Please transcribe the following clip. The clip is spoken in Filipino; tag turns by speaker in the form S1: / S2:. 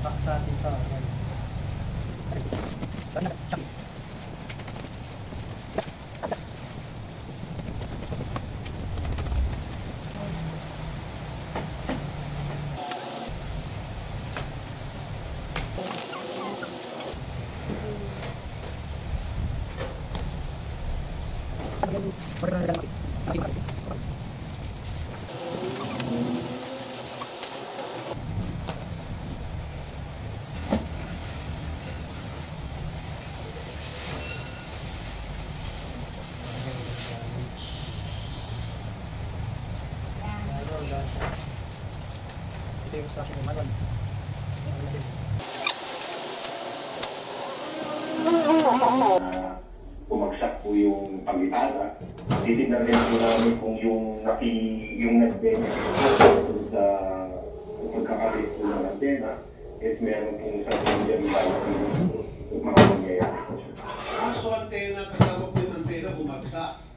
S1: Paksa dito. Ito yung station ng manual.
S2: Bumagsak po yung pag-itara. Titignan din po namin kung yung nag-benefit sa pagkakalit po ng antena is meron pong sa medium value mga mangyayari.
S3: So antena, kasama po yung antena bumagsak.